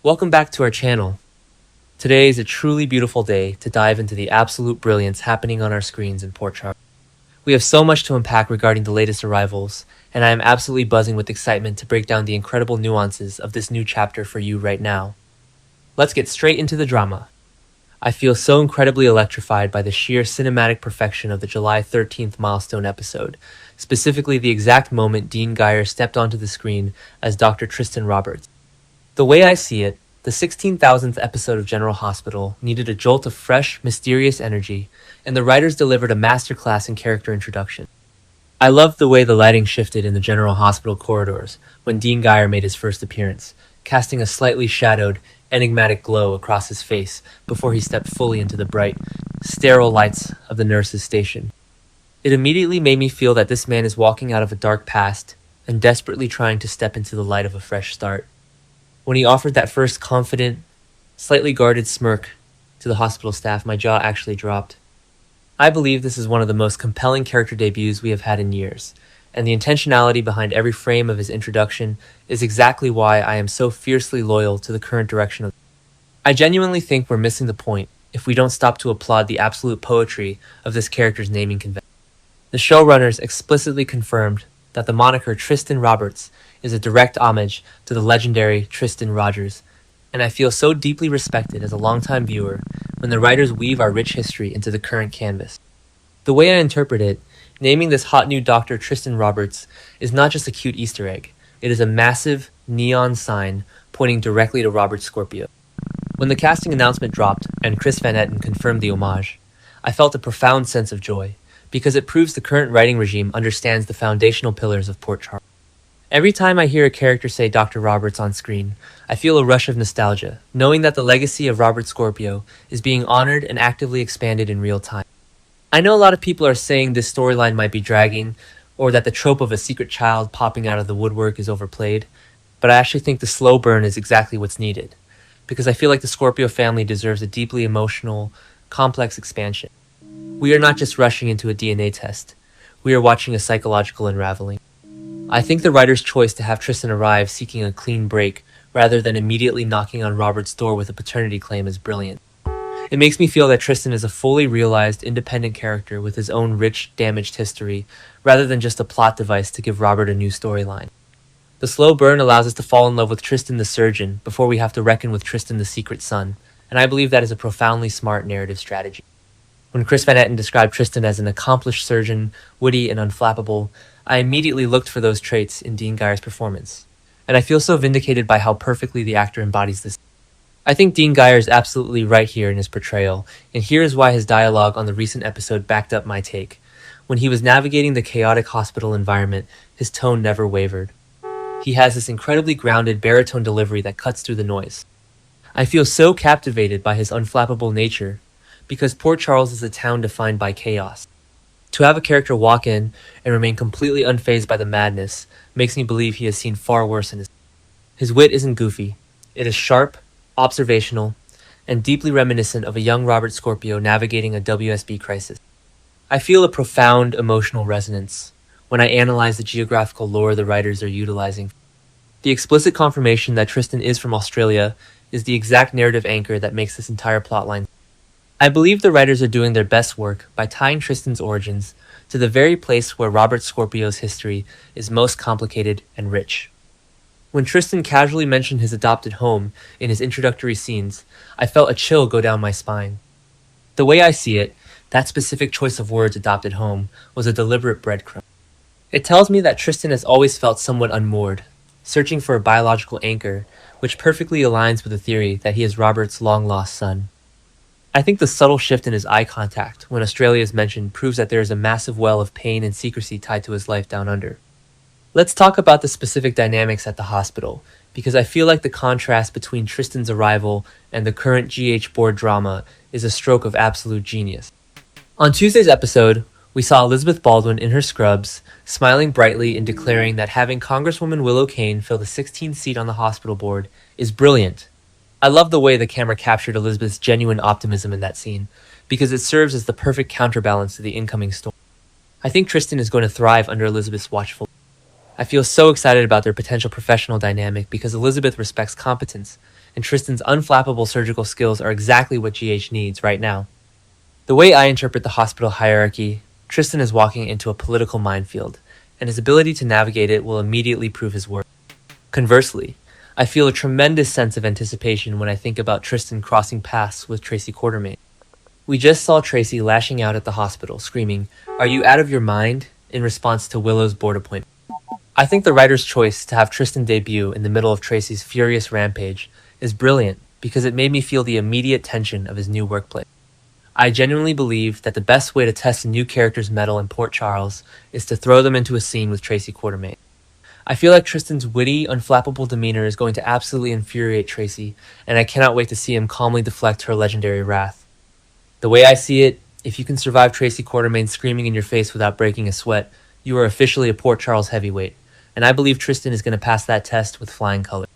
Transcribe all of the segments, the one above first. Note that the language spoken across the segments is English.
Welcome back to our channel. Today is a truly beautiful day to dive into the absolute brilliance happening on our screens in Port Charles. We have so much to unpack regarding the latest arrivals, and I am absolutely buzzing with excitement to break down the incredible nuances of this new chapter for you right now. Let's get straight into the drama. I feel so incredibly electrified by the sheer cinematic perfection of the July 13th milestone episode, specifically the exact moment Dean Geyer stepped onto the screen as Dr. Tristan Roberts. The way I see it, the 16,000th episode of General Hospital needed a jolt of fresh, mysterious energy, and the writers delivered a masterclass in character introduction. I loved the way the lighting shifted in the General Hospital corridors when Dean Geyer made his first appearance, casting a slightly shadowed, enigmatic glow across his face before he stepped fully into the bright, sterile lights of the nurses' station. It immediately made me feel that this man is walking out of a dark past and desperately trying to step into the light of a fresh start. When he offered that first confident, slightly guarded smirk to the hospital staff, my jaw actually dropped. I believe this is one of the most compelling character debuts we have had in years, and the intentionality behind every frame of his introduction is exactly why I am so fiercely loyal to the current direction of. I genuinely think we're missing the point if we don't stop to applaud the absolute poetry of this character's naming convention. The showrunners explicitly confirmed that the moniker Tristan Roberts is a direct homage to the legendary Tristan Rogers, and I feel so deeply respected as a longtime viewer when the writers weave our rich history into the current canvas. The way I interpret it, naming this hot new Dr. Tristan Roberts is not just a cute Easter egg, it is a massive, neon sign pointing directly to Robert Scorpio. When the casting announcement dropped and Chris Van Etten confirmed the homage, I felt a profound sense of joy, because it proves the current writing regime understands the foundational pillars of Port Charles. Every time I hear a character say Dr. Roberts on screen, I feel a rush of nostalgia, knowing that the legacy of Robert Scorpio is being honored and actively expanded in real time. I know a lot of people are saying this storyline might be dragging, or that the trope of a secret child popping out of the woodwork is overplayed, but I actually think the slow burn is exactly what's needed, because I feel like the Scorpio family deserves a deeply emotional, complex expansion. We are not just rushing into a DNA test, we are watching a psychological unraveling. I think the writer's choice to have Tristan arrive seeking a clean break rather than immediately knocking on Robert's door with a paternity claim is brilliant. It makes me feel that Tristan is a fully realized, independent character with his own rich, damaged history, rather than just a plot device to give Robert a new storyline. The slow burn allows us to fall in love with Tristan the surgeon before we have to reckon with Tristan the secret son, and I believe that is a profoundly smart narrative strategy. When Chris Van Etten described Tristan as an accomplished surgeon, witty and unflappable, I immediately looked for those traits in Dean Geyer's performance, and I feel so vindicated by how perfectly the actor embodies this. I think Dean Geyer is absolutely right here in his portrayal, and here is why his dialogue on the recent episode backed up my take. When he was navigating the chaotic hospital environment, his tone never wavered. He has this incredibly grounded baritone delivery that cuts through the noise. I feel so captivated by his unflappable nature, because Port Charles is a town defined by chaos. To have a character walk in and remain completely unfazed by the madness makes me believe he has seen far worse in his. His wit isn't goofy. It is sharp, observational, and deeply reminiscent of a young Robert Scorpio navigating a WSB crisis. I feel a profound emotional resonance when I analyze the geographical lore the writers are utilizing. The explicit confirmation that Tristan is from Australia is the exact narrative anchor that makes this entire plotline. I believe the writers are doing their best work by tying Tristan's origins to the very place where Robert Scorpio's history is most complicated and rich. When Tristan casually mentioned his adopted home in his introductory scenes, I felt a chill go down my spine. The way I see it, that specific choice of words, adopted home, was a deliberate breadcrumb. It tells me that Tristan has always felt somewhat unmoored, searching for a biological anchor, which perfectly aligns with the theory that he is Robert's long-lost son. I think the subtle shift in his eye contact when Australia is mentioned proves that there is a massive well of pain and secrecy tied to his life down under. Let's talk about the specific dynamics at the hospital, because I feel like the contrast between Tristan's arrival and the current GH board drama is a stroke of absolute genius. On Tuesday's episode, we saw Elizabeth Baldwin in her scrubs, smiling brightly and declaring that having Congresswoman Willow Kane fill the 16th seat on the hospital board is brilliant. I love the way the camera captured Elizabeth's genuine optimism in that scene, because it serves as the perfect counterbalance to the incoming storm. I think Tristan is going to thrive under Elizabeth's watchful. I feel so excited about their potential professional dynamic because Elizabeth respects competence, and Tristan's unflappable surgical skills are exactly what GH needs right now. The way I interpret the hospital hierarchy, Tristan is walking into a political minefield, and his ability to navigate it will immediately prove his worth. Conversely, I feel a tremendous sense of anticipation when I think about Tristan crossing paths with Tracy Quartermain. We just saw Tracy lashing out at the hospital, screaming, "Are you out of your mind?" in response to Willow's board appointment. I think the writer's choice to have Tristan debut in the middle of Tracy's furious rampage is brilliant because it made me feel the immediate tension of his new workplace. I genuinely believe that the best way to test a new character's mettle in Port Charles is to throw them into a scene with Tracy Quartermain. I feel like Tristan's witty, unflappable demeanor is going to absolutely infuriate Tracy, and I cannot wait to see him calmly deflect her legendary wrath. The way I see it, if you can survive Tracy Quartermain screaming in your face without breaking a sweat, you are officially a Port Charles heavyweight, and I believe Tristan is going to pass that test with flying colors.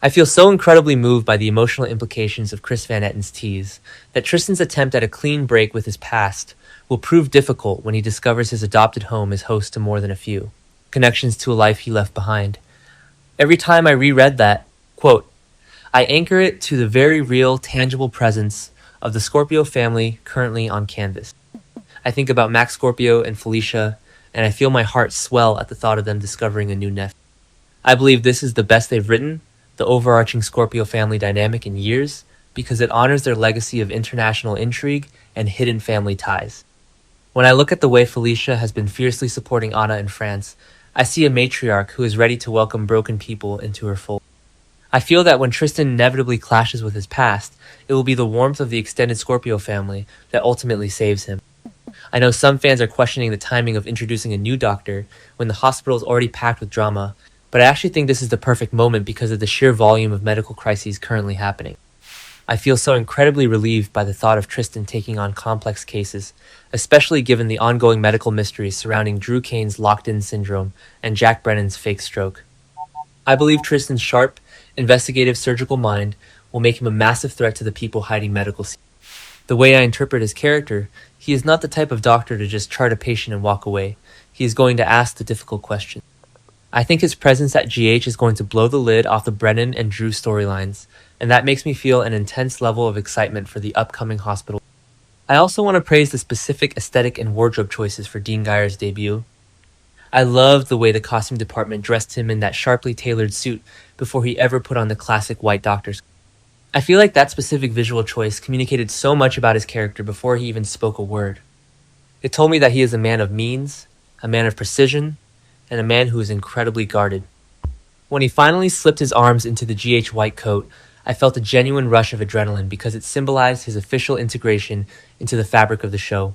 I feel so incredibly moved by the emotional implications of Chris Van Etten's tease that Tristan's attempt at a clean break with his past will prove difficult when he discovers his adopted home is host to more than a few connections to a life he left behind. Every time I reread that, quote, I anchor it to the very real, tangible presence of the Scorpio family currently on canvas. I think about Max Scorpio and Felicia, and I feel my heart swell at the thought of them discovering a new nephew. I believe this is the best they've written the overarching Scorpio family dynamic in years because it honors their legacy of international intrigue and hidden family ties. When I look at the way Felicia has been fiercely supporting Anna in France, I see a matriarch who is ready to welcome broken people into her fold. I feel that when Tristan inevitably clashes with his past, it will be the warmth of the extended Scorpio family that ultimately saves him. I know some fans are questioning the timing of introducing a new doctor when the hospital is already packed with drama, but I actually think this is the perfect moment because of the sheer volume of medical crises currently happening. I feel so incredibly relieved by the thought of Tristan taking on complex cases, especially given the ongoing medical mysteries surrounding Drew Kane's locked-in syndrome and Jack Brennan's fake stroke. I believe Tristan's sharp, investigative surgical mind will make him a massive threat to the people hiding medical secrets. The way I interpret his character, he is not the type of doctor to just chart a patient and walk away. He is going to ask the difficult questions. I think his presence at GH is going to blow the lid off the Brennan and Drew storylines, and that makes me feel an intense level of excitement for the upcoming hospital. I also want to praise the specific aesthetic and wardrobe choices for Dean Geyer's debut. I loved the way the costume department dressed him in that sharply tailored suit before he ever put on the classic white doctor's. I feel like that specific visual choice communicated so much about his character before he even spoke a word. It told me that he is a man of means, a man of precision, and a man who is incredibly guarded. When he finally slipped his arms into the GH white coat, I felt a genuine rush of adrenaline because it symbolized his official integration into the fabric of the show.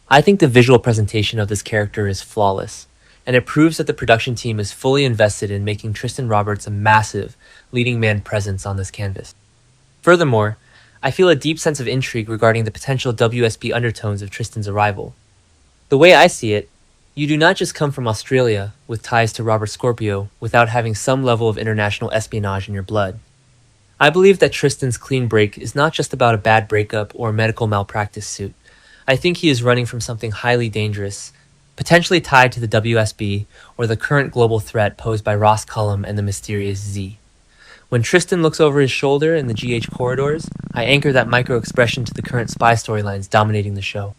I think the visual presentation of this character is flawless, and it proves that the production team is fully invested in making Tristan Roberts a massive, leading man presence on this canvas. Furthermore, I feel a deep sense of intrigue regarding the potential WSB undertones of Tristan's arrival. The way I see it, you do not just come from Australia with ties to Robert Scorpio without having some level of international espionage in your blood. I believe that Tristan's clean break is not just about a bad breakup or a medical malpractice suit. I think he is running from something highly dangerous, potentially tied to the WSB or the current global threat posed by Ross Cullum and the mysterious Z. When Tristan looks over his shoulder in the GH corridors, I anchor that micro-expression to the current spy storylines dominating the show.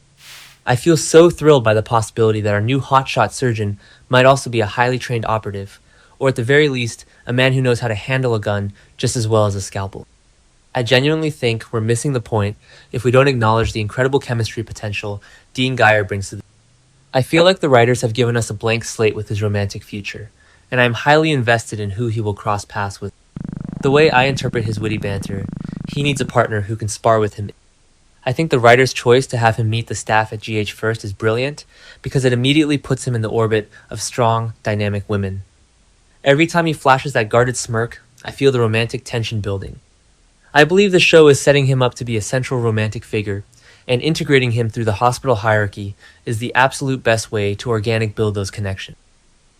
I feel so thrilled by the possibility that our new hotshot surgeon might also be a highly trained operative, or at the very least, a man who knows how to handle a gun just as well as a scalpel. I genuinely think we're missing the point if we don't acknowledge the incredible chemistry potential Dean Geyer brings to the I feel like the writers have given us a blank slate with his romantic future, and I am highly invested in who he will cross paths with. The way I interpret his witty banter, he needs a partner who can spar with him. I think the writer's choice to have him meet the staff at GH first is brilliant because it immediately puts him in the orbit of strong, dynamic women. Every time he flashes that guarded smirk, I feel the romantic tension building. I believe the show is setting him up to be a central romantic figure, and integrating him through the hospital hierarchy is the absolute best way to organic build those connections.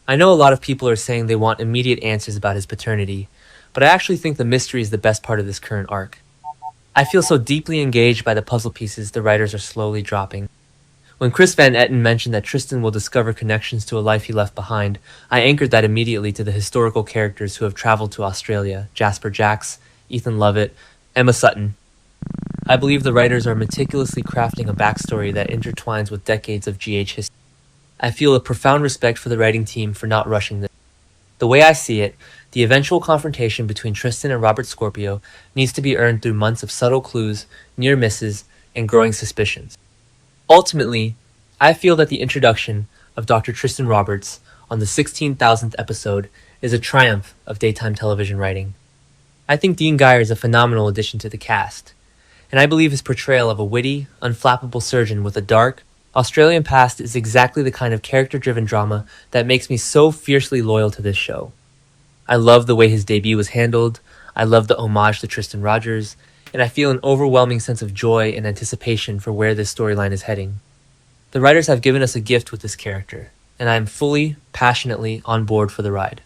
I know a lot of people are saying they want immediate answers about his paternity, but I actually think the mystery is the best part of this current arc. I feel so deeply engaged by the puzzle pieces the writers are slowly dropping. When Chris Van Etten mentioned that Tristan will discover connections to a life he left behind, I anchored that immediately to the historical characters who have traveled to Australia, Jasper Jacks Ethan Lovett, Emma Sutton. I believe the writers are meticulously crafting a backstory that intertwines with decades of GH history. I feel a profound respect for the writing team for not rushing this. The way I see it, the eventual confrontation between Tristan and Robert Scorpio needs to be earned through months of subtle clues, near misses, and growing suspicions. Ultimately, I feel that the introduction of Dr. Tristan Roberts on the 16,000th episode is a triumph of daytime television writing. I think Dean Geyer is a phenomenal addition to the cast, and I believe his portrayal of a witty, unflappable surgeon with a dark, Australian past is exactly the kind of character-driven drama that makes me so fiercely loyal to this show. I love the way his debut was handled, I love the homage to Tristan Rogers, and I feel an overwhelming sense of joy and anticipation for where this storyline is heading. The writers have given us a gift with this character, and I am fully, passionately on board for the ride.